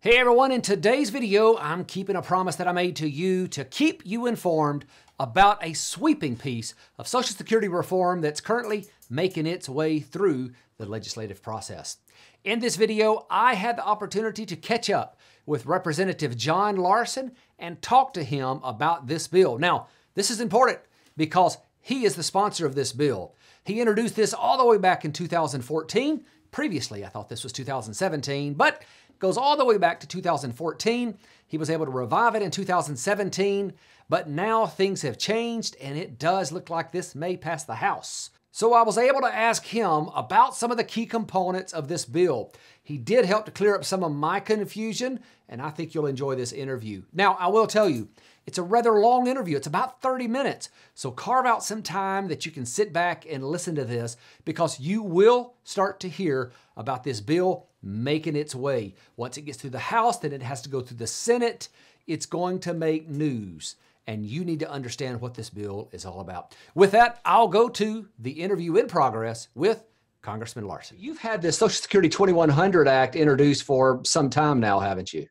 Hey everyone, in today's video, I'm keeping a promise that I made to you to keep you informed about a sweeping piece of Social Security reform that's currently making its way through the legislative process. In this video, I had the opportunity to catch up with Representative John Larson and talk to him about this bill. Now, this is important because he is the sponsor of this bill. He introduced this all the way back in 2014. Previously, I thought this was 2017, but goes all the way back to 2014. He was able to revive it in 2017, but now things have changed and it does look like this may pass the House. So I was able to ask him about some of the key components of this bill. He did help to clear up some of my confusion, and I think you'll enjoy this interview. Now, I will tell you, it's a rather long interview. It's about 30 minutes. So carve out some time that you can sit back and listen to this because you will start to hear about this bill making its way. Once it gets through the House, then it has to go through the Senate. It's going to make news, and you need to understand what this bill is all about. With that, I'll go to the interview in progress with Congressman Larson. You've had the Social Security 2100 Act introduced for some time now, haven't you?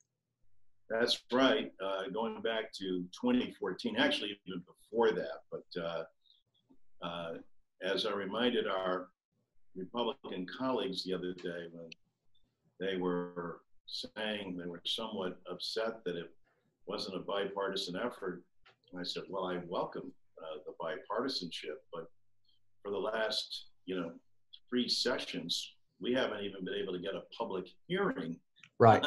That's right. Going back to 2014, actually even before that. But as I reminded our Republican colleagues the other day, when they were saying they were somewhat upset that it wasn't a bipartisan effort, I said, well, I welcome the bipartisanship, but for the last, 3 sessions, we haven't even been able to get a public hearing. Right.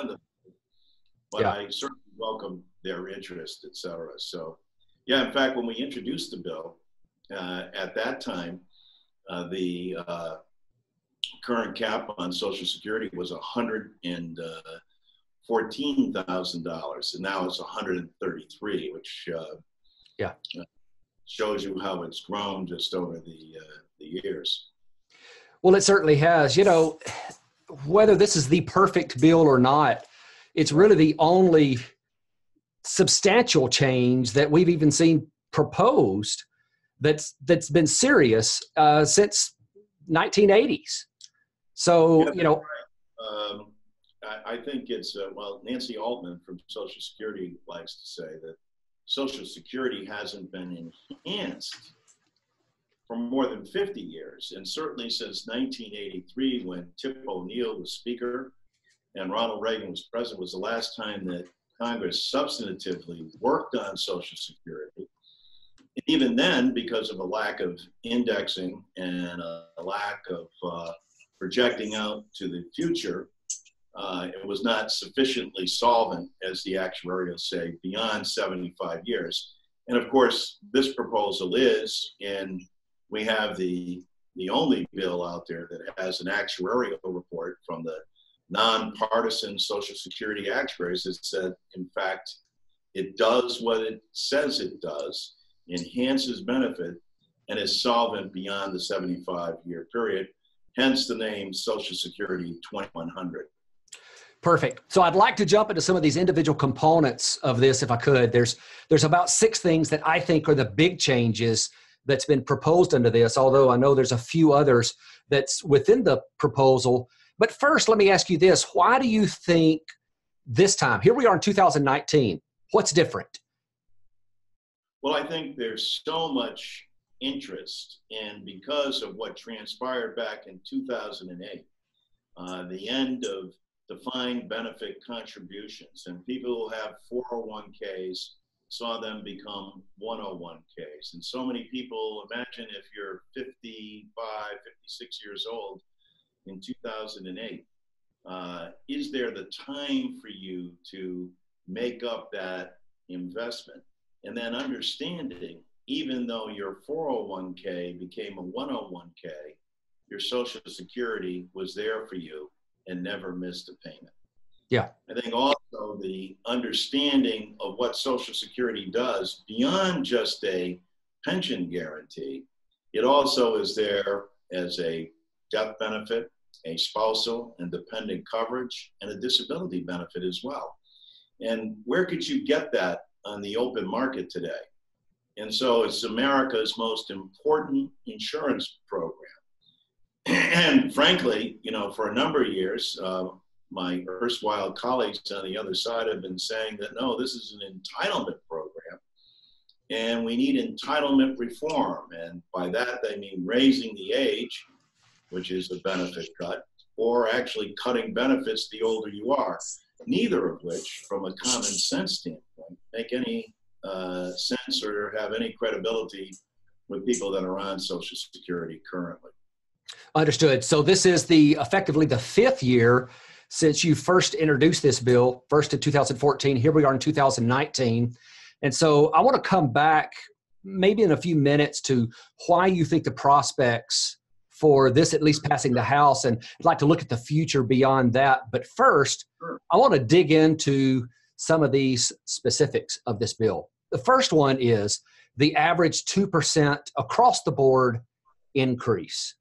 But yeah. I certainly welcome their interest, et cetera. So, yeah, in fact, when we introduced the bill, at that time, the current cap on Social Security was $114,000, and now it's $133,000, which shows you how it's grown just over the years. Well, it certainly has. Whether this is the perfect bill or not, it's really the only substantial change that we've even seen proposed that's been serious since 1980s. So, right. I think it's, Nancy Altman from Social Security likes to say that Social Security hasn't been enhanced for more than 50 years. And certainly since 1983, when Tip O'Neill was Speaker and Ronald Reagan was president, was the last time that Congress substantively worked on Social Security. Even then, because of a lack of indexing and a lack of projecting out to the future, it was not sufficiently solvent, as the actuaries say, beyond 75 years. And of course, this proposal is, and we have the only bill out there that has an actuarial report from the nonpartisan Social Security actuaries that said, in fact, it does what it says it does, enhances benefit, and is solvent beyond the 75-year period, hence the name Social Security 2100. Perfect. So I'd like to jump into some of these individual components of this if I could. There's about 6 things that I think are the big changes that's been proposed under this, although I know there's a few others that's within the proposal. But first, let me ask you this. Why do you think this time, here we are in 2019, what's different? Well, I think there's so much interest, and because of what transpired back in 2008, the end of defined benefit contributions, and people who have 401ks saw them become 101ks. And so many people, imagine if you're 55, 56 years old in 2008, is there the time for you to make up that investment? And then understanding, even though your 401k became a 101k, your Social Security was there for you and never missed a payment. Yeah. I think also the understanding of what Social Security does beyond just a pension guarantee, it also is there as a death benefit, a spousal and dependent coverage, and a disability benefit as well. And where could you get that on the open market today? And so it's America's most important insurance program. And frankly, for a number of years, my erstwhile colleagues on the other side have been saying that, no, this is an entitlement program and we need entitlement reform. And by that, they mean raising the age, which is a benefit cut, or actually cutting benefits the older you are. Neither of which, from a common sense standpoint, make any sense or have any credibility with people that are on Social Security currently. Understood. So this is effectively the fifth year since you first introduced this bill, first in 2014. Here we are in 2019. And so I want to come back maybe in a few minutes to why you think the prospects for this at least passing the House, and I'd like to look at the future beyond that. But first, I want to dig into some of these specifics of this bill. The first one is the average 2% across the board increase.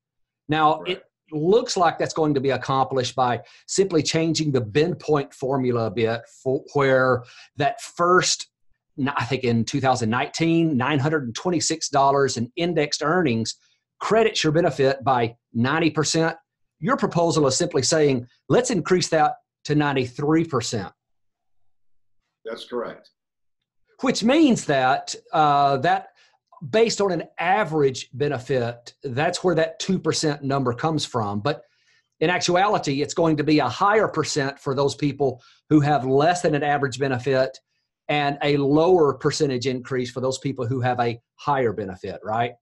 Now, it looks like that's going to be accomplished by simply changing the bend point formula a bit, where that first, I think in 2019, $926 in indexed earnings credits your benefit by 90%. Your proposal is simply saying, let's increase that to 93%. That's correct. Which means that that based on an average benefit, that's where that 2% number comes from. But in actuality, it's going to be a higher percent for those people who have less than an average benefit and a lower percentage increase for those people who have a higher benefit, right?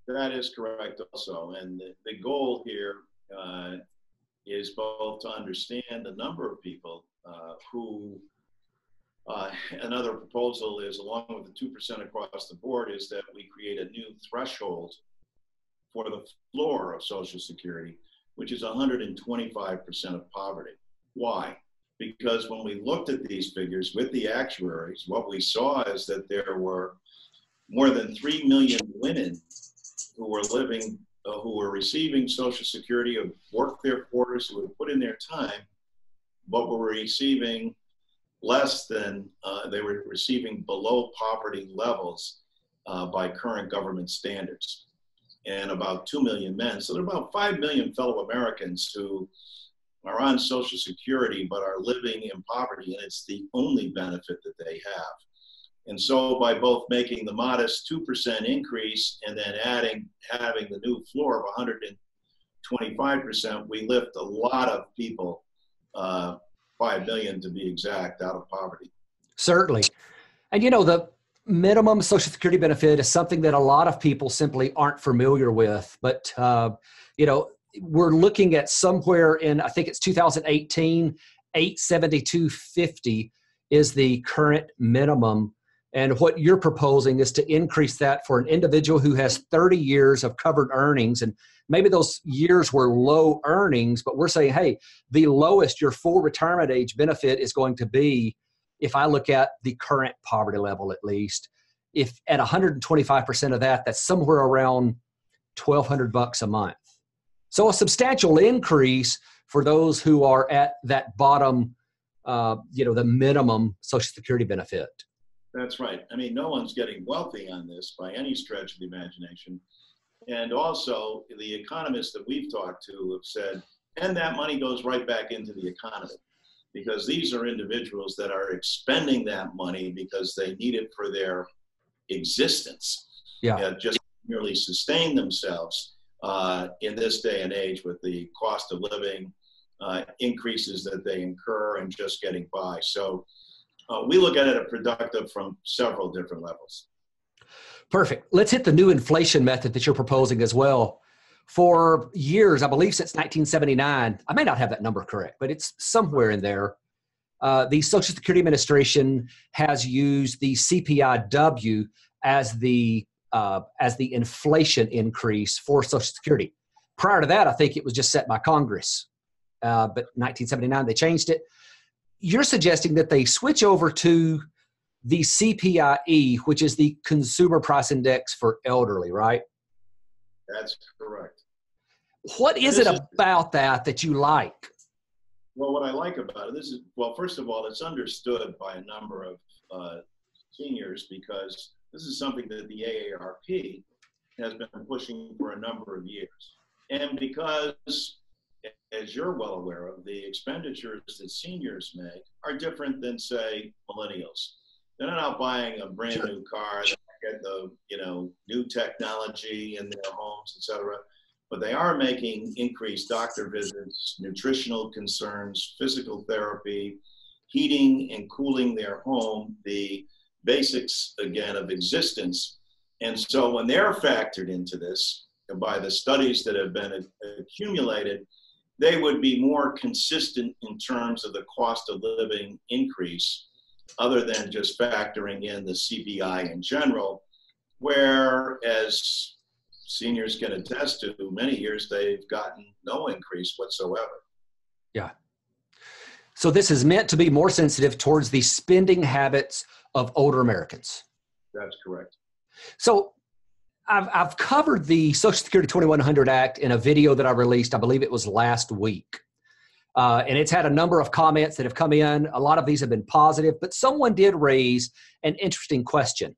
That is correct also. And the goal here is both to understand the number of people who, another proposal is, along with the 2% across the board, is that we create a new threshold for the floor of Social Security, which is 125% of poverty. Why? Because when we looked at these figures with the actuaries, what we saw is that there were more than 3 million women who were living, who were receiving Social Security, who worked their quarters, who had put in their time, but were receiving less than, they were receiving below poverty levels by current government standards. And about 2 million men. So there are about 5 million fellow Americans who are on Social Security but are living in poverty, and it's the only benefit that they have. And so by both making the modest 2% increase and then having the new floor of 125%, we lift a lot of people, 5 million to be exact, out of poverty. Certainly. And the minimum Social Security benefit is something that a lot of people simply aren't familiar with. But, we're looking at somewhere in, I think it's 2018, $872.50 is the current minimum. And what you're proposing is to increase that for an individual who has 30 years of covered earnings. And maybe those years were low earnings, but we're saying, hey, the lowest your full retirement age benefit is going to be, if I look at the current poverty level at least, if at 125% of that, that's somewhere around $1,200 a month. So a substantial increase for those who are at that bottom, the minimum Social Security benefit. That's right. I mean, no one's getting wealthy on this by any stretch of the imagination. And also, the economists that we've talked to have said, and that money goes right back into the economy, because these are individuals that are expending that money because they need it for their existence. Just merely sustain themselves in this day and age with the cost of living increases that they incur and just getting by. So we look at it as productive from several different levels. Perfect. Let's hit the new inflation method that you're proposing as well. For years, I believe since 1979, I may not have that number correct, but it's somewhere in there. The Social Security Administration has used the CPIW as the inflation increase for Social Security. Prior to that, I think it was just set by Congress. But 1979, they changed it. You're suggesting that they switch over to the CPIE, which is the Consumer Price Index for elderly, right? That's correct. What is it about that you like? Well, what I like about it, first of all, it's understood by a number of seniors, because this is something that the AARP has been pushing for a number of years. And because as you're well aware of, the expenditures that seniors make are different than, say, millennials. They're not out buying a brand new car, they get the new technology in their homes, et cetera. But they are making increased doctor visits, nutritional concerns, physical therapy, heating and cooling their home, the basics, again, of existence. And so when they're factored into this, by the studies that have been accumulated, they would be more consistent in terms of the cost of living increase, other than just factoring in the CPI in general, whereas seniors can attest to, many years they've gotten no increase whatsoever. Yeah. So this is meant to be more sensitive towards the spending habits of older Americans. That's correct. So I've covered the Social Security 2100 Act in a video that I released, I believe it was last week. And it's had a number of comments that have come in. A lot of these have been positive, but someone did raise an interesting question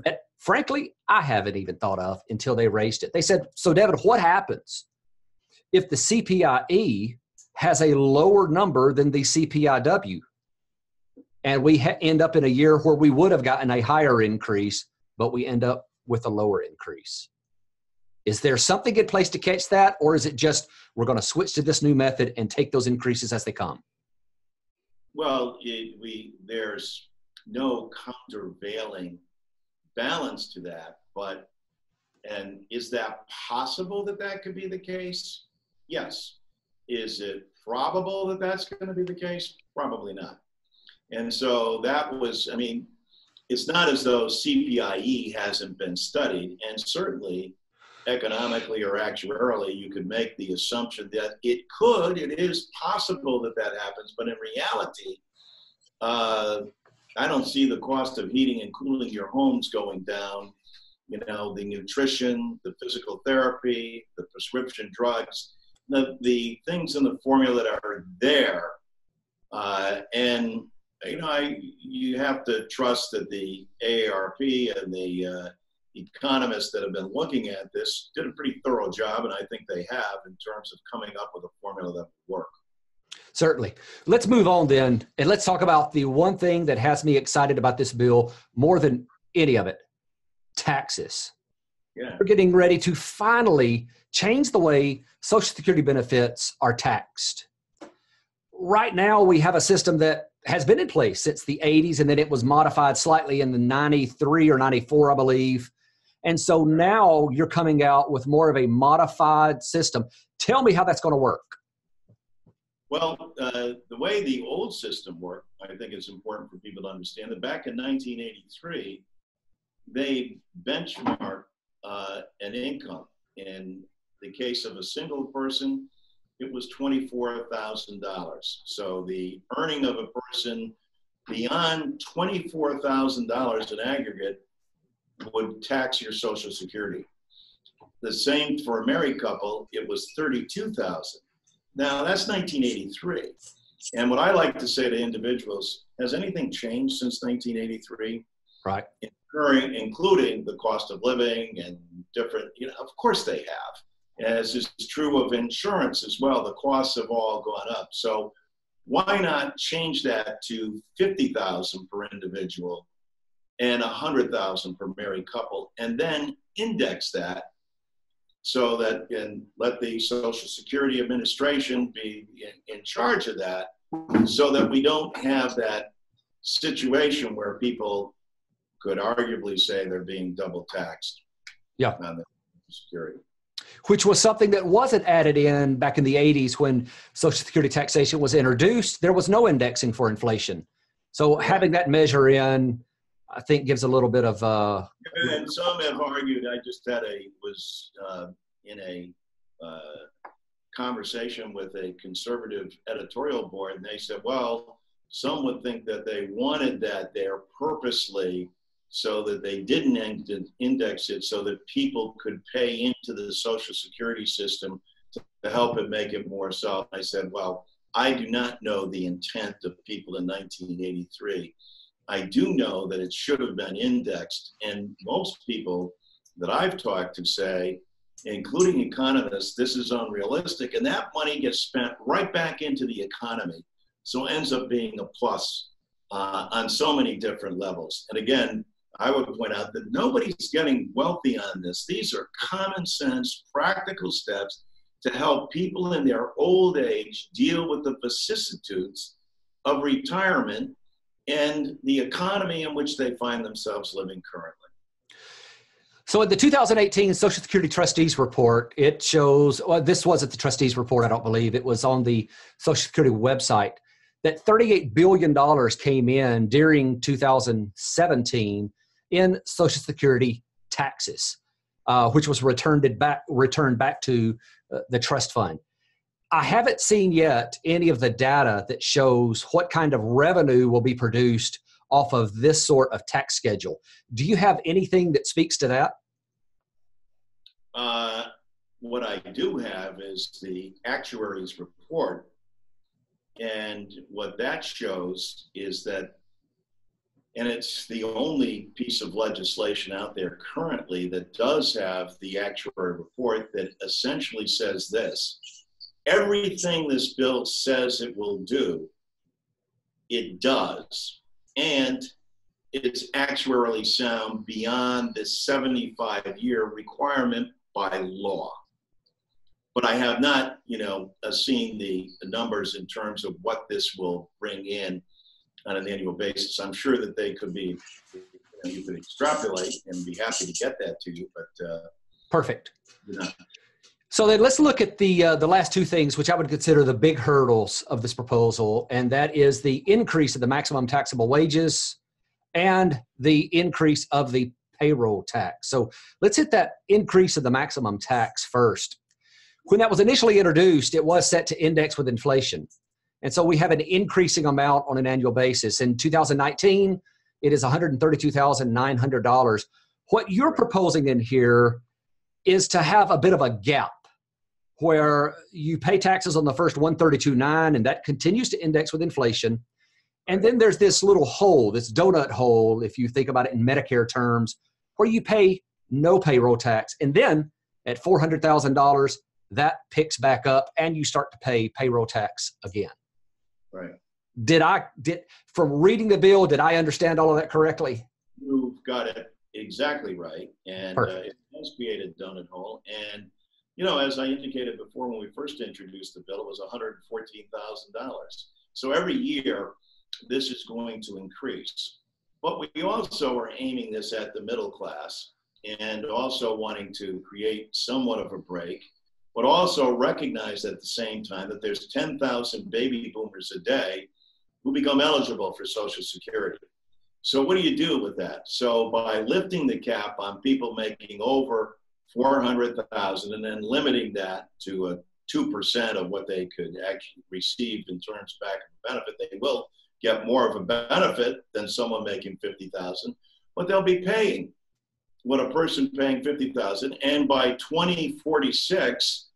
that, frankly, I haven't even thought of until they raised it. They said, so Devin, what happens if the CPIE has a lower number than the CPIW? And we end up in a year where we would have gotten a higher increase, but we end up with a lower increase. Is there something in place to catch that? Or is it just, we're going to switch to this new method and take those increases as they come? Well, there's no countervailing balance to that, and is that possible that that could be the case? Yes. Is it probable that that's going to be the case? Probably not. And so that was, it's not as though CPIE hasn't been studied, and certainly economically or actuarially, you could make the assumption that it is possible that that happens, but in reality, I don't see the cost of heating and cooling your homes going down. The nutrition, the physical therapy, the prescription drugs, the things in the formula that are there. And, you have to trust that the AARP and the economists that have been looking at this did a pretty thorough job, and I think they have, in terms of coming up with a formula that would work. Certainly. Let's move on then, and let's talk about the one thing that has me excited about this bill more than any of it, taxes. Yeah. We're getting ready to finally change the way Social Security benefits are taxed. Right now, we have a system that has been in place since the 80s, and then it was modified slightly in the 93 or 94, I believe. And so now you're coming out with more of a modified system. Tell me how that's going to work. Well, the way the old system worked, I think it's important for people to understand that back in 1983, they benchmarked an income. In the case of a single person, it was $24,000. So the earning of a person beyond $24,000 in aggregate would tax your Social Security. The same for a married couple, it was $32,000. Now that's 1983. And what I like to say to individuals, has anything changed since 1983? Right. Including the cost of living and different, of course they have. As is true of insurance as well, the costs have all gone up. So why not change that to $50,000 per individual and $100,000 per married couple, and then index that so that, and let the Social Security Administration be in charge of that, so that we don't have that situation where people could arguably say they're being double taxed. Yeah. On the Security. Which was something that wasn't added in back in the 80s when Social Security taxation was introduced. There was no indexing for inflation. So having that measure in, I think, gives a little bit of... and some have argued, I just was in a conversation with a conservative editorial board, and they said, well, some would think that they wanted that there purposely so that they didn't index it so that people could pay into the Social Security system to help it make it more solid. I said, well, I do not know the intent of people in 1983. I do know that it should have been indexed. And most people that I've talked to say including economists, this is unrealistic, and that money gets spent right back into the economy. So it ends up being a plus on so many different levels. And again, I would point out that nobody's getting wealthy on this. These are common sense, practical steps to help people in their old age deal with the vicissitudes of retirement and the economy in which they find themselves living currently. So in the 2018 Social Security Trustees Report, it shows, well, this wasn't the Trustees Report, I don't believe. It was on the Social Security website, that $38 billion came in during 2017 in Social Security taxes, which was returned back to the trust fund. I haven't seen yet any of the data that shows what kind of revenue will be produced off of this sort of tax schedule. Do you have anything that speaks to that? What I do have is the Actuaries Report. And what that shows is that, and it's the only piece of legislation out there currently that does have the Actuary Report, that essentially says this: everything this bill says it will do, it does. And it's actuarially sound beyond the 75-year requirement by law. But I have not, seen the numbers in terms of what this will bring in on an annual basis. I'm sure that they could be, you could extrapolate, and be happy to get that to you, but. Perfect. So then let's look at the last two things, which I would consider the big hurdles of this proposal, and that is the increase of the maximum taxable wages and the increase of the payroll tax. So let's hit that increase of the maximum tax first. When that was initially introduced, it was set to index with inflation. And so we have an increasing amount on an annual basis. In 2019, it is $132,900. What you're proposing in here is to have a bit of a gap where you pay taxes on the first $132,900, and that continues to index with inflation. And then there's this little hole, this donut hole, if you think about it in Medicare terms, where you pay no payroll tax. And then at $400,000, that picks back up and you start to pay payroll tax again. Right. From reading the bill, did I understand all of that correctly? You've got it exactly right. And it does create a donut hole. And, as I indicated before, when we first introduced the bill, it was $114,000. So every year, this is going to increase. But we also are aiming this at the middle class, and also wanting to create somewhat of a break, but also recognize at the same time that there's 10,000 baby boomers a day who become eligible for Social Security. So what do you do with that? So by lifting the cap on people making over $400,000 and then limiting that to 2% of what they could actually receive in terms back of benefit, they will get more of a benefit than someone making $50,000, but they'll be paying what a person paying $50,000, and by 2046,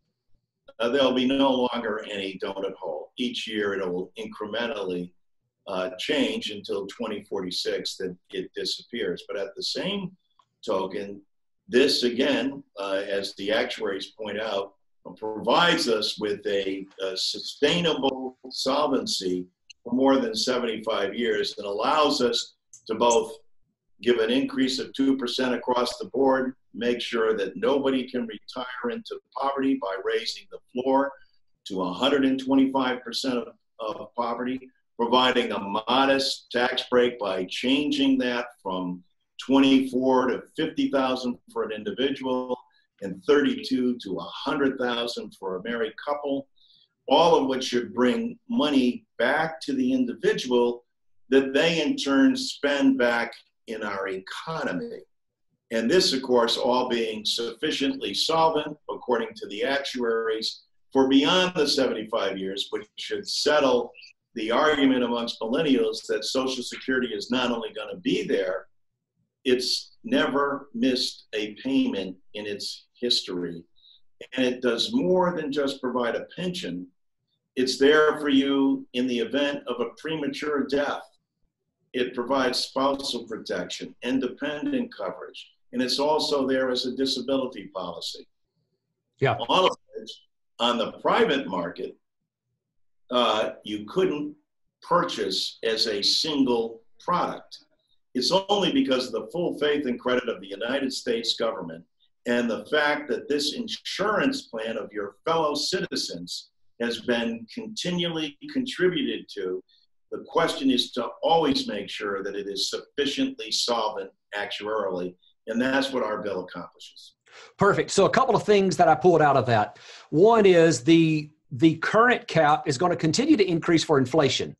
there'll be no longer any donut hole. Each year, it will incrementally change until 2046 that it disappears. But at the same token, this again, as the actuaries point out, provides us with a sustainable solvency for more than 75 years, and allows us to both give an increase of 2% across the board, make sure that nobody can retire into poverty by raising the floor to 125% of poverty, providing a modest tax break by changing that from 24 to 50,000 for an individual and 32 to 100,000 for a married couple, all of which should bring money back to the individual that they in turn spend back in our economy. And this, of course, all being sufficiently solvent, according to the actuaries, for beyond the 75 years, which should settle the argument amongst millennials that Social Security is not only going to be there, it's never missed a payment in its history. And it does more than just provide a pension. It's there for you in the event of a premature death. It provides spousal protection and dependent coverage. And it's also there as a disability policy. Yeah. All of which on the private market, you couldn't purchase as a single product. It's only because of the full faith and credit of the United States government and the fact that this insurance plan of your fellow citizens has been continually contributed to. The question is to always make sure that it is sufficiently solvent actuarially, and that's what our bill accomplishes. Perfect. So a couple of things that I pulled out of that. One is the current cap is going to continue to increase for inflation.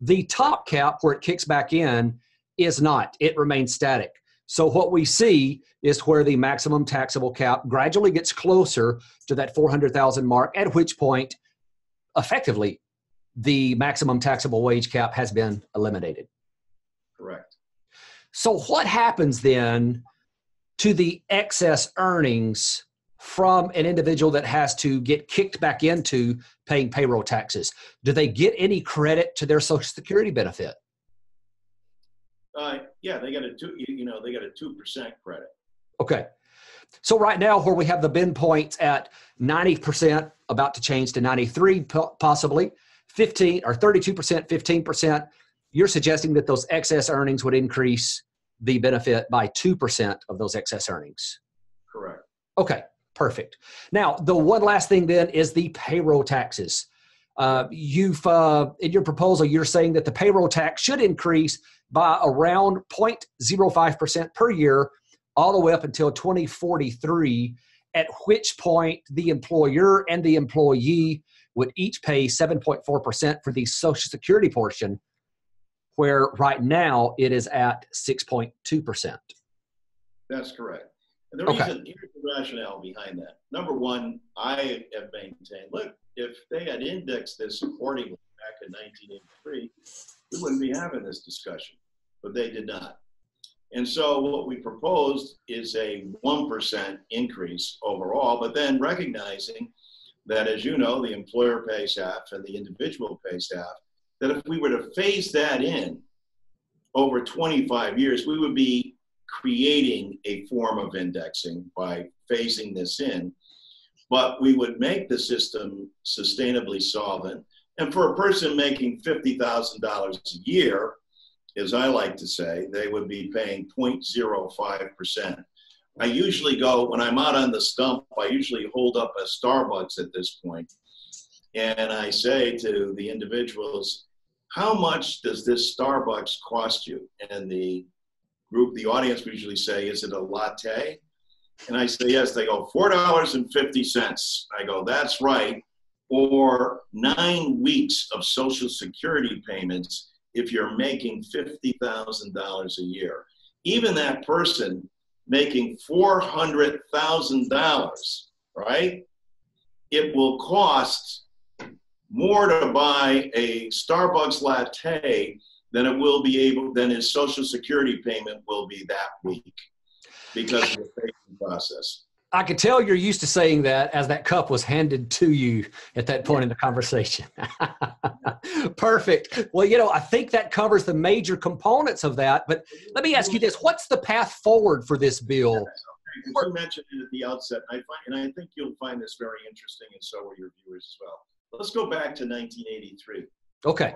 The top cap, where it kicks back in, is not. It remains static. So what we see is where the maximum taxable cap gradually gets closer to that 400,000 mark, at which point, effectively, the maximum taxable wage cap has been eliminated. Correct. So what happens then to the excess earnings from an individual that has to get kicked back into paying payroll taxes? Do they get any credit to their Social Security benefit? Yeah, they got a 2% credit. Okay. So right now, where we have the bend points at 90%, about to change to 93, possibly 15 or 32%, 15%, you're suggesting that those excess earnings would increase the benefit by 2% of those excess earnings. Correct. Okay, perfect. Now, the one last thing then is the payroll taxes. You've in your proposal, you're saying that the payroll tax should increase by around 0.05% per year, all the way up until 2043, at which point the employer and the employee would each pay 7.4% for the Social Security portion, where right now it is at 6.2%. That's correct. And the reason, here's the rationale behind that. Number one, I have maintained, look, if they had indexed this accordingly back in 1983, we wouldn't be having this discussion, but they did not. And so what we proposed is a 1% increase overall, but then recognizing that, as you know, the employer pays half and the individual pays half, that if we were to phase that in over 25 years, we would be creating a form of indexing by phasing this in, but we would make the system sustainably solvent. And for a person making $50,000 a year, as I like to say, they would be paying 0.05%. I usually go, when I'm out on the stump, I usually hold up a Starbucks at this point, and I say to the individuals, how much does this Starbucks cost you? And the group, the audience would usually say, is it a latte? And I say, yes. They go, $4.50. I go, that's right. Or 9 weeks of Social Security payments if you're making $50,000 a year. Even that person making $400,000, right? It will cost more to buy a Starbucks latte than it will be able, than his Social Security payment will be that week because of the phasing process. I could tell you're used to saying that as that cup was handed to you at that point in the conversation. Perfect. Well, I think that covers the major components of that, but let me ask you this. What's the path forward for this bill? Yes, okay. You mentioned it at the outset, and I think you'll find this very interesting, and so will your viewers as well. Let's go back to 1983. Okay.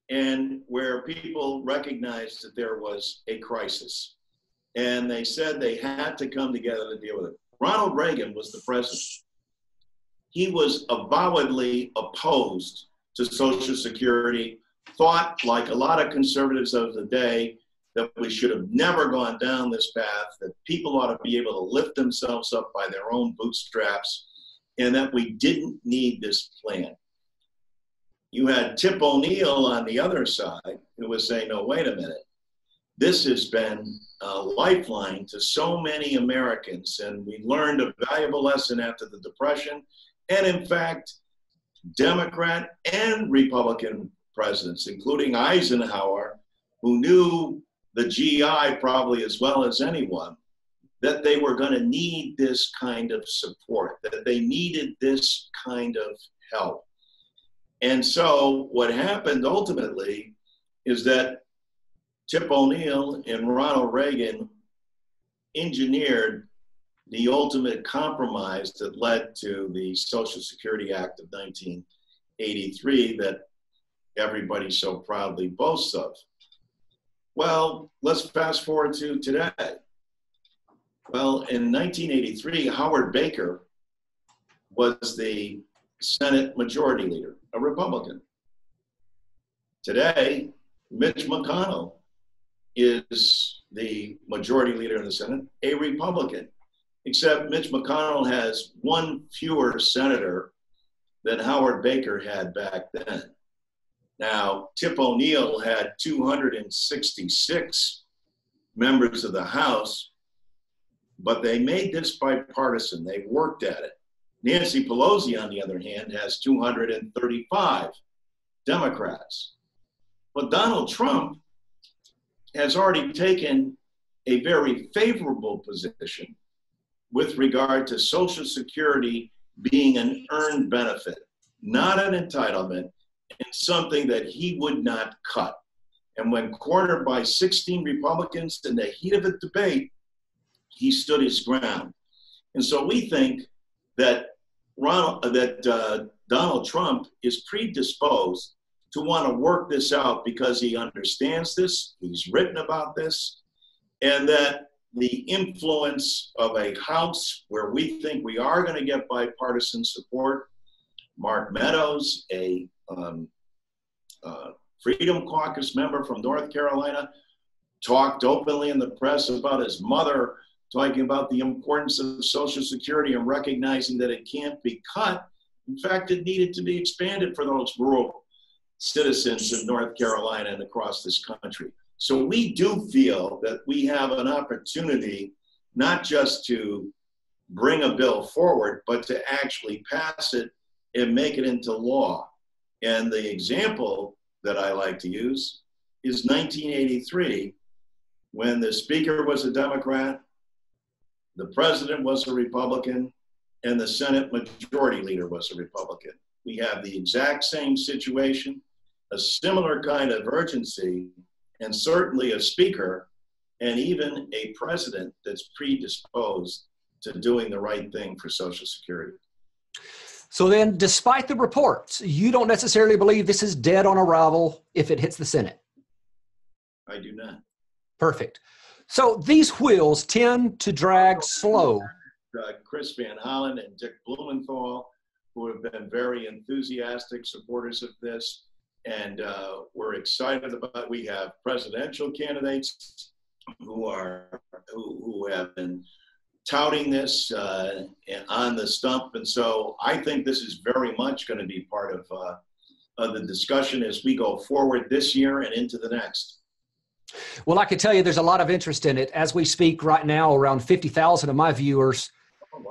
And where people recognized that there was a crisis. And they said they had to come together to deal with it. Ronald Reagan was the president. He was avowedly opposed to Social Security, thought, like a lot of conservatives of the day, that we should have never gone down this path, that people ought to be able to lift themselves up by their own bootstraps, and that we didn't need this plan. You had Tip O'Neill on the other side who was saying, no, wait a minute. This has been a lifeline to so many Americans, and we learned a valuable lesson after the Depression. And in fact, Democrat and Republican presidents, including Eisenhower, who knew the GI probably as well as anyone, that they were going to need this kind of support, that they needed this kind of help. And so what happened ultimately is that Tip O'Neill and Ronald Reagan engineered the ultimate compromise that led to the Social Security Act of 1983 that everybody so proudly boasts of. Well, let's fast forward to today. Well, in 1983, Howard Baker was the Senate Majority Leader, a Republican. Today, Mitch McConnell is the Majority Leader in the Senate, a Republican, except Mitch McConnell has one fewer senator than Howard Baker had back then. Now, Tip O'Neill had 266 members of the House, but they made this bipartisan. They worked at it. Nancy Pelosi, on the other hand, has 235 Democrats. But Donald Trump has already taken a very favorable position with regard to Social Security being an earned benefit, not an entitlement, and something that he would not cut. And when cornered by 16 Republicans in the heat of the debate, he stood his ground. And so we think that Donald Trump is predisposed to want to work this out because he understands this, he's written about this, and that the influence of a House where we think we are going to get bipartisan support, Mark Meadows, a Freedom Caucus member from North Carolina, talked openly in the press about his mother, talking about the importance of Social Security and recognizing that it can't be cut. In fact, it needed to be expanded for those rural citizens in North Carolina and across this country. So we do feel that we have an opportunity not just to bring a bill forward, but to actually pass it and make it into law. And the example that I like to use is 1983, when the Speaker was a Democrat, the President was a Republican, and the Senate Majority Leader was a Republican. We have the exact same situation, a similar kind of urgency, and certainly a Speaker and even a President that's predisposed to doing the right thing for Social Security. So then, despite the reports, you don't necessarily believe this is dead on arrival if it hits the Senate? I do not. Perfect. So these wheels tend to drag slow. Chris Van Hollen and Dick Blumenthal, who have been very enthusiastic supporters of this, and we're excited about. We have presidential candidates who have been touting this on the stump, and so I think this is very much going to be part of the discussion as we go forward this year and into the next. Well, I can tell you there's a lot of interest in it. As we speak right now, around 50,000 of my viewers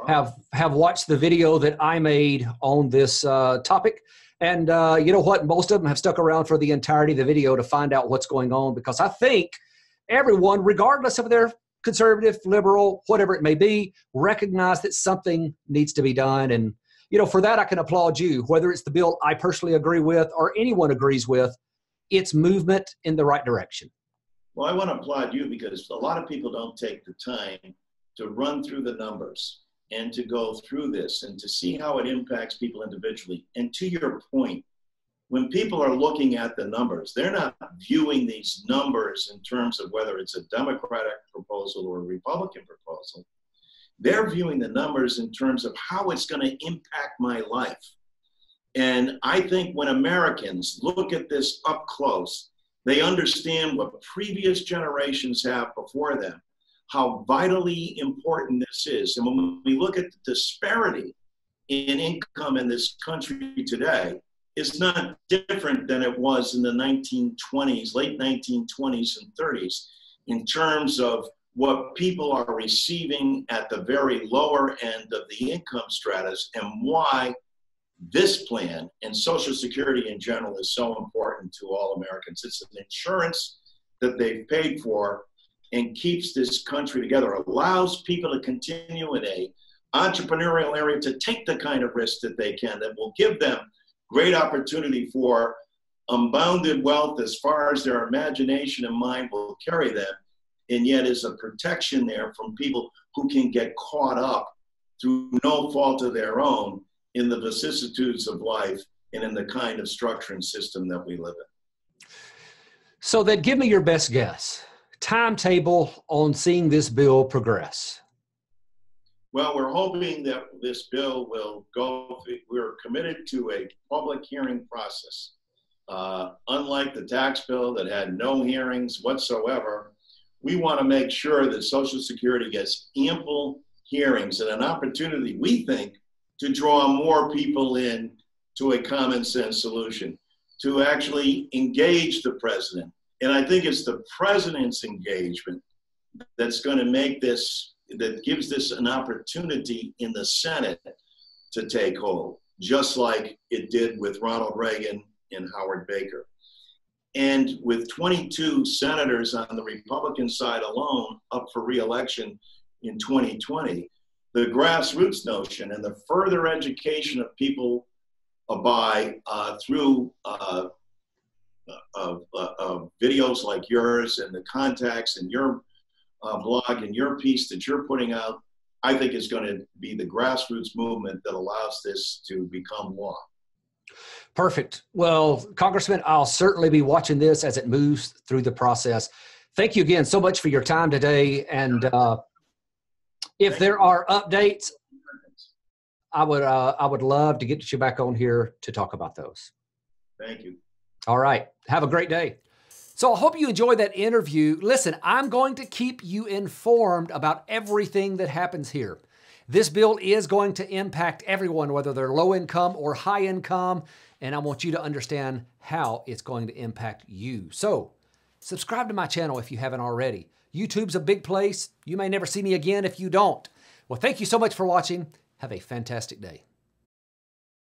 have watched the video that I made on this topic. And you know what? Most of them have stuck around for the entirety of the video to find out what's going on, because I think everyone, regardless of their conservative, liberal, whatever it may be, recognize that something needs to be done. And, you know, for that, I can applaud you, whether it's the bill I personally agree with or anyone agrees with, it's movement in the right direction. Well, I want to applaud you because a lot of people don't take the time to run through the numbers and to go through this and to see how it impacts people individually. And to your point, when people are looking at the numbers, they're not viewing these numbers in terms of whether it's a Democratic proposal or a Republican proposal. They're viewing the numbers in terms of how it's going to impact my life. And I think when Americans look at this up close, they understand what previous generations have before them, how vitally important this is. And when we look at the disparity in income in this country today, it's not different than it was in the 1920s, late 1920s and 30s, in terms of what people are receiving at the very lower end of the income stratas, and why this plan and Social Security in general is so important to all Americans. It's an insurance that they've paid for and keeps this country together, allows people to continue in a entrepreneurial area to take the kind of risk that they can, that will give them great opportunity for unbounded wealth as far as their imagination and mind will carry them, and yet is a protection there from people who can get caught up through no fault of their own in the vicissitudes of life and in the kind of structure and system that we live in. So then give me your best guess. Timetable on seeing this bill progress. Well, we're hoping that this bill will go, we're committed to a public hearing process. Unlike the tax bill that had no hearings whatsoever, we want to make sure that Social Security gets ample hearings and an opportunity, we think, to draw more people in to a common sense solution, to actually engage the president. And I think it's the president's engagement that's going to make this, that gives this an opportunity in the Senate to take hold, just like it did with Ronald Reagan and Howard Baker. And with 22 senators on the Republican side alone up for re-election in 2020, the grassroots notion and the further education of people through videos like yours and the contacts and your blog and your piece that you're putting out, I think is going to be the grassroots movement that allows this to become law. Perfect. Well, Congressman, I'll certainly be watching this as it moves through the process. Thank you again so much for your time today. And if there are updates, I would love to get you back on here to talk about those. Thank you. All right. Have a great day. So I hope you enjoyed that interview. Listen, I'm going to keep you informed about everything that happens here. This bill is going to impact everyone, whether they're low income or high income, and I want you to understand how it's going to impact you. So subscribe to my channel if you haven't already. YouTube's a big place. You may never see me again if you don't. Well, thank you so much for watching. Have a fantastic day.